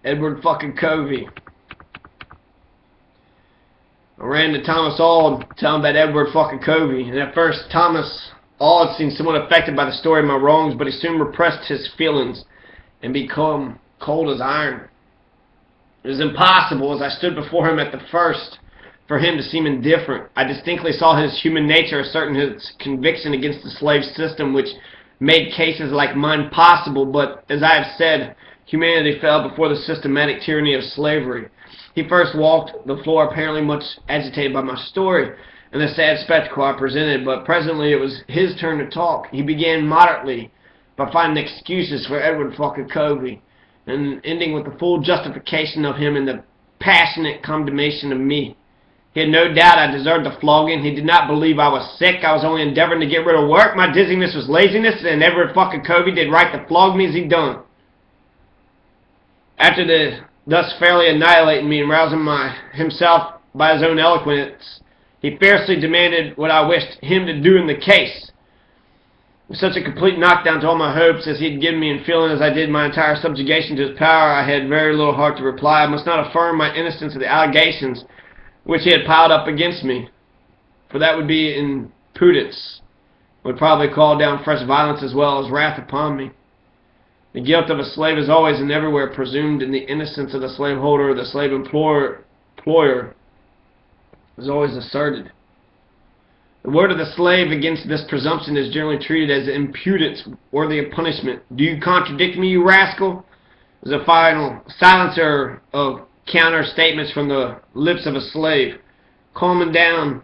Edward fucking Covey. I ran to Thomas Auld, telling him about Edward fucking Covey, and at first Thomas Auld seemed somewhat affected by the story of my wrongs, but he soon repressed his feelings and became cold as iron. It was impossible, as I stood before him at the first, for him to seem indifferent. I distinctly saw his human nature asserting his conviction against the slave system, which made cases like mine possible, but, as I have said, humanity fell before the systematic tyranny of slavery. He first walked the floor apparently much agitated by my story and the sad spectacle I presented, but presently it was his turn to talk. He began moderately by finding excuses for Edward fucking Covey, and ending with the full justification of him and the passionate condemnation of me. He had no doubt I deserved the flogging. He did not believe I was sick. I was only endeavoring to get rid of work. My dizziness was laziness, and Edward fucking Covey did right to flog me as he done. After thus fairly annihilating me and rousing himself by his own eloquence, he fiercely demanded what I wished him to do in the case. With such a complete knockdown to all my hopes as he had given me, and feeling as I did my entire subjugation to his power, I had very little heart to reply. I must not affirm my innocence of the allegations which he had piled up against me, for that would be impudence, would probably call down fresh violence as well as wrath upon me. The guilt of a slave is always and everywhere presumed, and the innocence of the slaveholder or the slave employer is always asserted. The word of the slave against this presumption is generally treated as impudence worthy of punishment. Do you contradict me, you rascal? Is a final silencer of counter statements from the lips of a slave. Calming down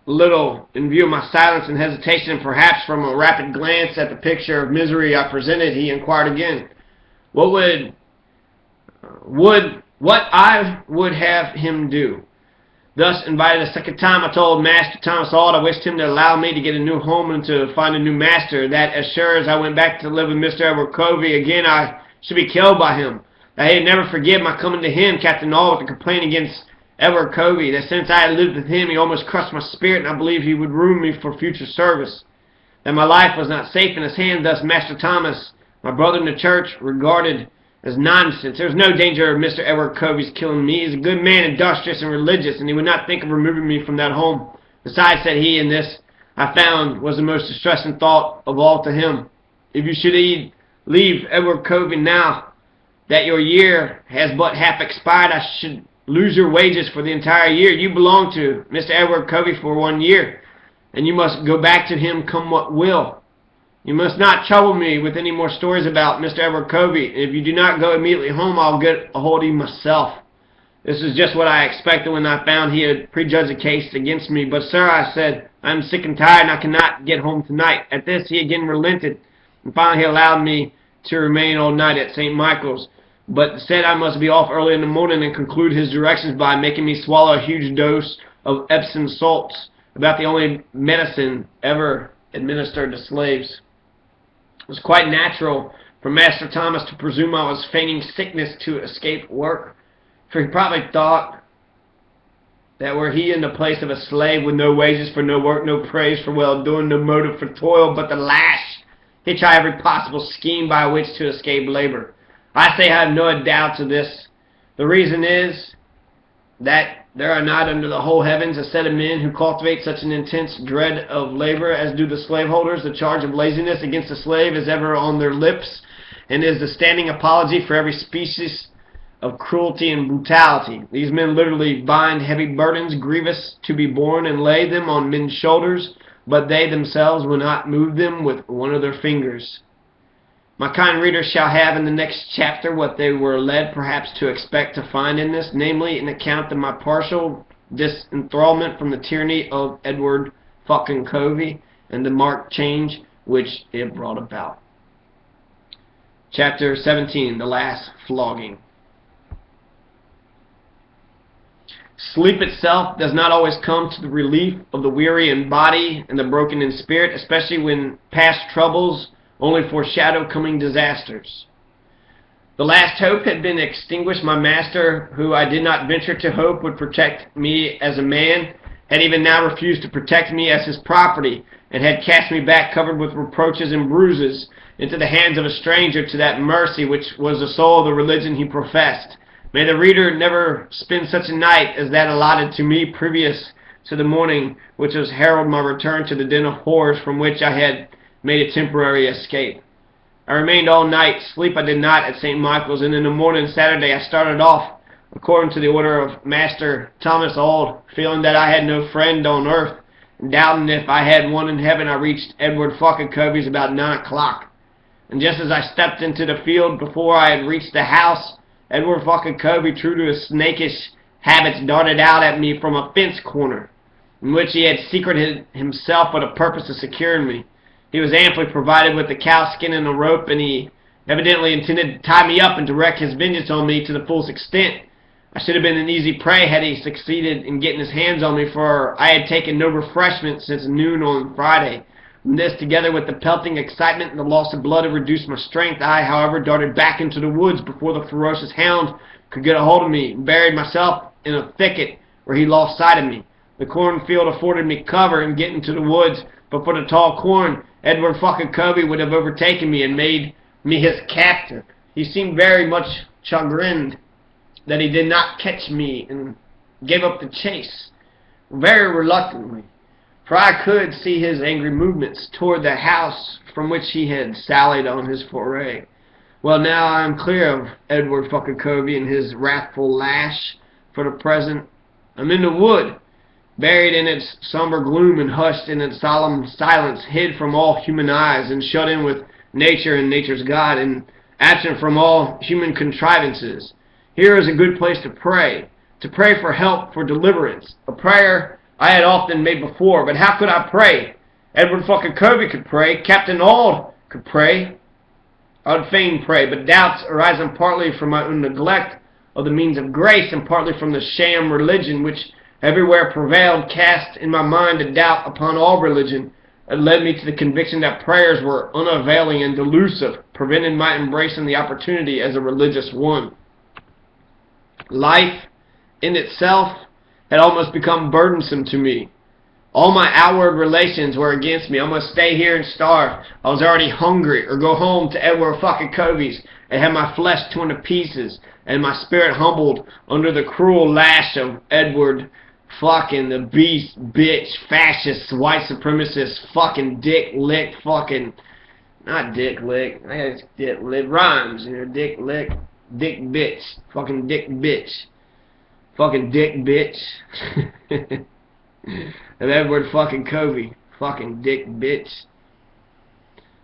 a little in view of my silence and hesitation, and perhaps from a rapid glance at the picture of misery I presented, he inquired again, what I would have him do. Thus invited a second time, I told Master Thomas Auld I wished him to allow me to get a new home and to find a new master, that as sure as I went back to live with Mr. Edward Covey again, I should be killed by him. That he'd never forgive my coming to him, Captain Auld, with a complaint against Edward Covey, that since I had lived with him, he almost crushed my spirit, and I believed he would ruin me for future service. That my life was not safe in his hands. Thus Master Thomas, my brother in the church, regarded as nonsense. There was no danger of Mr. Edward Covey's killing me. He is a good man, industrious and religious, and he would not think of removing me from that home. Besides, said he, and this I found was the most distressing thought of all to him, if you should leave Edward Covey now that your year has but half expired, I should lose your wages for the entire year. You belong to Mr. Edward Covey for 1 year, and you must go back to him come what will. You must not trouble me with any more stories about Mr. Edward Covey. If you do not go immediately home, I'll get a hold of you myself. This is just what I expected when I found he had prejudged the case against me. But, sir, I said, I'm sick and tired, and I cannot get home tonight. At this, he again relented, and finally he allowed me to remain all night at St. Michael's, but said I must be off early in the morning, and conclude his directions by making me swallow a huge dose of Epsom salts, about the only medicine ever administered to slaves. It was quite natural for Master Thomas to presume I was feigning sickness to escape work, for he probably thought that were he in the place of a slave, with no wages for no work, no praise for well-doing, no motive for toil, but the lash, he'd try every possible scheme by which to escape labor. I say I have no doubts of this. The reason is that there are not under the whole heavens a set of men who cultivate such an intense dread of labor as do the slaveholders. The charge of laziness against the slave is ever on their lips, and is the standing apology for every species of cruelty and brutality. These men literally bind heavy burdens, grievous to be borne, and lay them on men's shoulders, but they themselves will not move them with one of their fingers. My kind readers shall have in the next chapter what they were led perhaps to expect to find in this, namely an account of my partial disenthrallment from the tyranny of Edward fucking Covey and the marked change which it brought about. Chapter 17, the last flogging. Sleep itself does not always come to the relief of the weary in body and the broken in spirit, especially when past troubles only foreshadow coming disasters. The last hope had been extinguished. My master, who I did not venture to hope would protect me as a man, had even now refused to protect me as his property, and had cast me back covered with reproaches and bruises into the hands of a stranger to that mercy which was the soul of the religion he professed. May the reader never spend such a night as that allotted to me previous to the morning which was herald my return to the den of horrors from which I had made a temporary escape. I remained all night. Sleep I did not at St. Michael's, and in the morning Saturday I started off according to the order of Master Thomas Auld, feeling that I had no friend on earth, and doubting if I had one in heaven. I reached Edward fucking Covey's about 9 o'clock. And just as I stepped into the field, before I had reached the house, Edward fucking Covey, true to his snakish habits, darted out at me from a fence corner, in which he had secreted himself for the purpose of securing me. He was amply provided with a cow skin and a rope, and he evidently intended to tie me up and direct his vengeance on me to the fullest extent. I should have been an easy prey had he succeeded in getting his hands on me, for I had taken no refreshment since noon on Friday. And this, together with the pelting excitement and the loss of blood, had reduced my strength. I, however, darted back into the woods before the ferocious hound could get a hold of me, and buried myself in a thicket where he lost sight of me. The cornfield afforded me cover in getting to the woods, but for the tall corn, Edward fucking Covey would have overtaken me and made me his captive. He seemed very much chagrined that he did not catch me, and gave up the chase very reluctantly, for I could see his angry movements toward the house from which he had sallied on his foray. Well, now I am clear of Edward fucking Covey and his wrathful lash. For the present, I'm in the wood, buried in its somber gloom and hushed in its solemn silence, hid from all human eyes, and shut in with nature and nature's God, and absent from all human contrivances. Here is a good place to pray for help, for deliverance. A prayer I had often made before, but how could I pray? Edward fucking Covey could pray. Captain Auld could pray. I would fain pray, but doubts arising partly from my own neglect of the means of grace, and partly from the sham religion which everywhere prevailed, cast in my mind a doubt upon all religion, and led me to the conviction that prayers were unavailing and delusive, preventing my embracing the opportunity as a religious one. Life in itself had almost become burdensome to me. All my outward relations were against me. I must stay here and starve. I was already hungry, or go home to Edward fucking Covey's and have my flesh torn to pieces and my spirit humbled under the cruel lash of Edward fucking the beast, bitch, fascist, white supremacist, fucking dick lick, fucking, not dick lick, I guess dick lick, rhymes, you know, dick lick, dick bitch, fucking dick bitch, fucking dick bitch, of Edward fucking Covey, fucking dick bitch.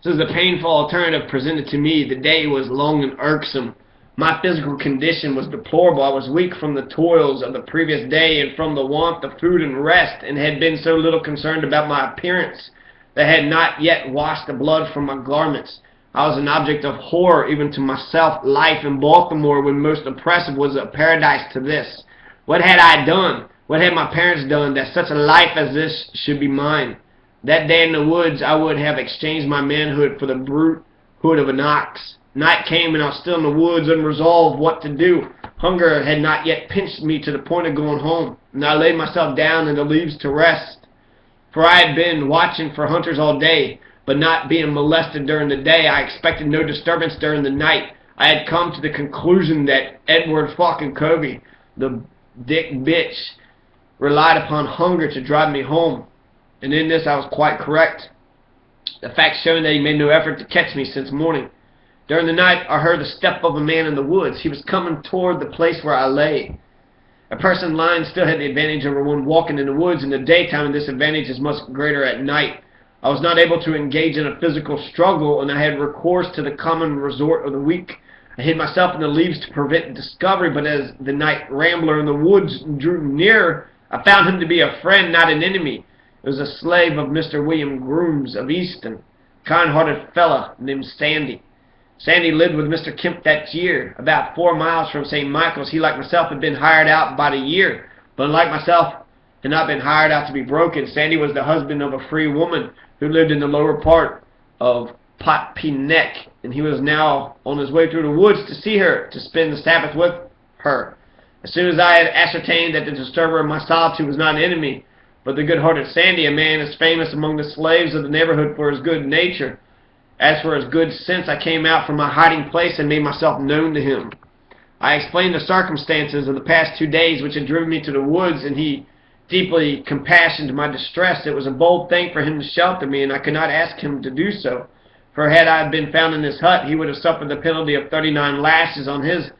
This is a painful alternative presented to me. The day was long and irksome. My physical condition was deplorable. I was weak from the toils of the previous day and from the want of food and rest, and had been so little concerned about my appearance that I had not yet washed the blood from my garments. I was an object of horror even to myself. Life in Baltimore, when most oppressive, was a paradise to this. What had I done? What had my parents done that such a life as this should be mine? That day in the woods I would have exchanged my manhood for the brute hood of an ox. Night came, and I was still in the woods, unresolved what to do. Hunger had not yet pinched me to the point of going home, and I laid myself down in the leaves to rest. For I had been watching for hunters all day, but not being molested during the day, I expected no disturbance during the night. I had come to the conclusion that Edward fucking Covey, the dick bitch, relied upon hunger to drive me home, and in this I was quite correct, the fact showing that he made no effort to catch me since morning. During the night I heard the step of a man in the woods. He was coming toward the place where I lay. A person lying still had the advantage over one walking in the woods in the daytime, and this advantage is much greater at night. I was not able to engage in a physical struggle, and I had recourse to the common resort of the weak. I hid myself in the leaves to prevent discovery, but as the night rambler in the woods drew nearer, I found him to be a friend, not an enemy. It was a slave of Mr. William Grooms of Easton, a kind-hearted fellow named Sandy. Sandy lived with Mr. Kemp that year, about 4 miles from St. Michael's. He, like myself, had been hired out about a year, but like myself, had not been hired out to be broken. Sandy was the husband of a free woman who lived in the lower part of Potpee Neck, and he was now on his way through the woods to see her, to spend the Sabbath with her. As soon as I had ascertained that the disturber of my solitude was not an enemy, but the good-hearted Sandy, a man is famous among the slaves of the neighborhood for his good nature. As for his good sense, I came out from my hiding place and made myself known to him. I explained the circumstances of the past 2 days which had driven me to the woods, and he deeply compassionated my distress. It was a bold thing for him to shelter me, and I could not ask him to do so. For had I been found in his hut, he would have suffered the penalty of 39 lashes on his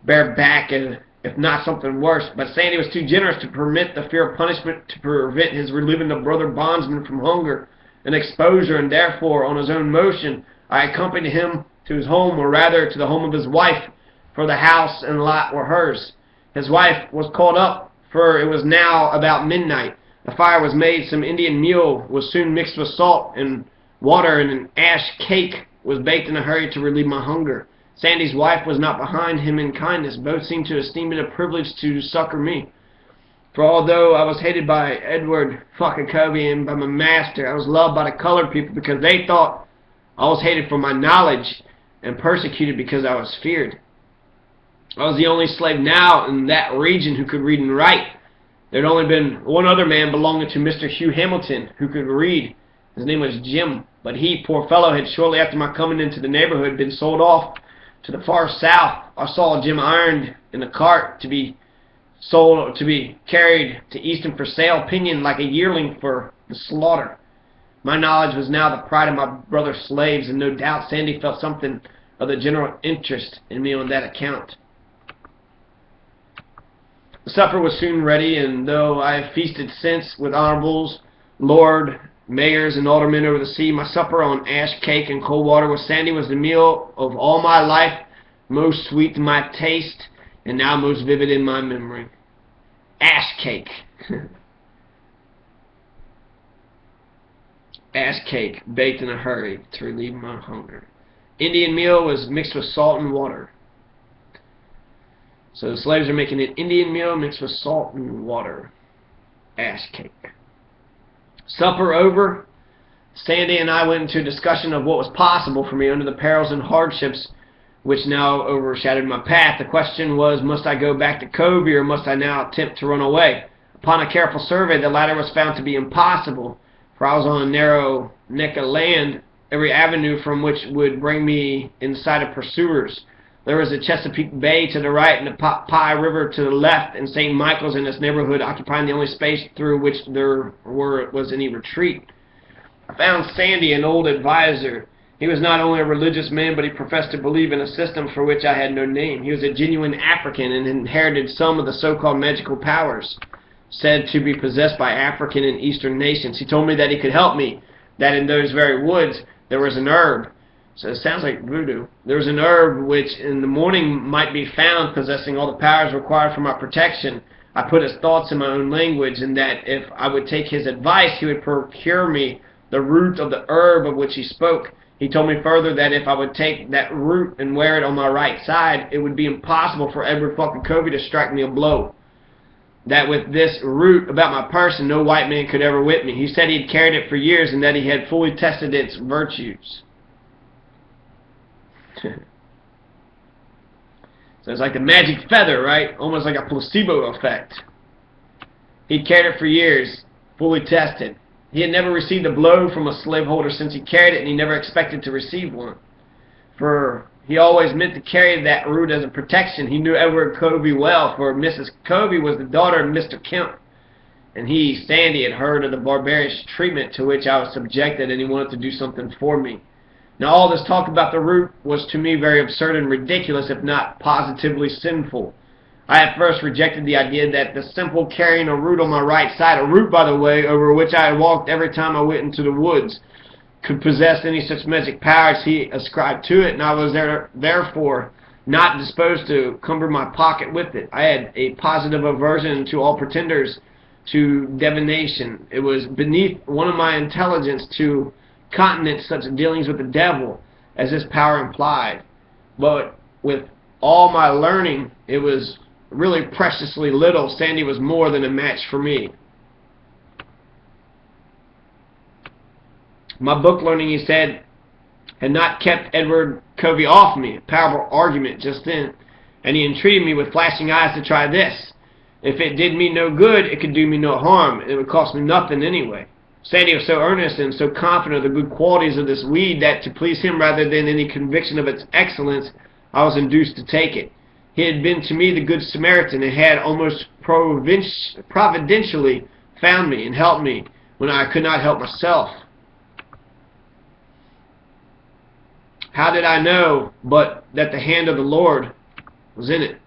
bare back, and if not something worse. But Sandy was too generous to permit the fear of punishment to prevent his relieving the brother bondsman from hunger and exposure, and therefore, on his own motion, I accompanied him to his home, or rather to the home of his wife, for the house and lot were hers. His wife was called up, for it was now about midnight. A fire was made, some Indian meal was soon mixed with salt and water, and an ash cake was baked in a hurry to relieve my hunger. Sandy's wife was not behind him in kindness. Both seemed to esteem it a privilege to succor me. For although I was hated by Edward fucking Covey and by my master, I was loved by the colored people because they thought I was hated for my knowledge and persecuted because I was feared. I was the only slave now in that region who could read and write. There had only been one other man belonging to Mr. Hugh Hamilton who could read. His name was Jim, but he, poor fellow, had shortly after my coming into the neighborhood been sold off to the far south. I saw Jim ironed in a cart to be sold, to be carried to Easton for sale, pinioned like a yearling for the slaughter. My knowledge was now the pride of my brother's slaves, and no doubt Sandy felt something of the general interest in me on that account. The supper was soon ready, and though I have feasted since with honorables, lord, mayors, and aldermen over the sea, my supper on ash cake and cold water with Sandy was the meal of all my life, most sweet to my taste, and now most vivid in my memory. Ash cake. Ash cake, baked in a hurry to relieve my hunger. Indian meal was mixed with salt and water. So the slaves are making an Indian meal mixed with salt and water. Ash cake. Supper over, Sandy and I went into a discussion of what was possible for me under the perils and hardships which now overshadowed my path. The question was, must I go back to Covey, or must I now attempt to run away? Upon a careful survey, the latter was found to be impossible, for I was on a narrow neck of land, every avenue from which would bring me in sight of pursuers. There was the Chesapeake Bay to the right and the Pye River to the left, and St. Michael's in this neighborhood occupying the only space through which there was any retreat. I found Sandy an old advisor. He was not only a religious man, but he professed to believe in a system for which I had no name. He was a genuine African and inherited some of the so-called magical powers said to be possessed by African and Eastern nations. He told me that he could help me, that in those very woods there was an herb. So it sounds like voodoo. There was an herb which in the morning might be found possessing all the powers required for my protection. I put his thoughts in my own language, and that if I would take his advice, he would procure me the root of the herb of which he spoke. He told me further that if I would take that root and wear it on my right side, it would be impossible for Edward fucking Covey to strike me a blow. That with this root about my person, no white man could ever whip me. He said he had carried it for years and that he had fully tested its virtues. So it's like the magic feather, right? Almost like a placebo effect. He'd carried it for years, fully tested. He had never received a blow from a slaveholder since he carried it, and he never expected to receive one. For he always meant to carry that root as a protection. He knew Edward Covey well, for Mrs. Covey was the daughter of Mr. Kemp. And he, Sandy, had heard of the barbarous treatment to which I was subjected, and he wanted to do something for me. Now all this talk about the root was to me very absurd and ridiculous, if not positively sinful. I at first rejected the idea that the simple carrying a root on my right side, a root, by the way, over which I had walked every time I went into the woods, could possess any such magic powers he ascribed to it, and I was therefore not disposed to cumber my pocket with it. I had a positive aversion to all pretenders to divination. It was beneath one of my intelligence to countenance such dealings with the devil as this power implied. But with all my learning, it was really preciously little. Sandy was more than a match for me. My book learning, he said, had not kept Edward Covey off me. A powerful argument just then. And he entreated me with flashing eyes to try this. If it did me no good, it could do me no harm. It would cost me nothing anyway. Sandy was so earnest and so confident of the good qualities of this weed that to please him rather than any conviction of its excellence, I was induced to take it. He had been to me the good Samaritan and had almost providentially found me and helped me when I could not help myself. How did I know but that the hand of the Lord was in it?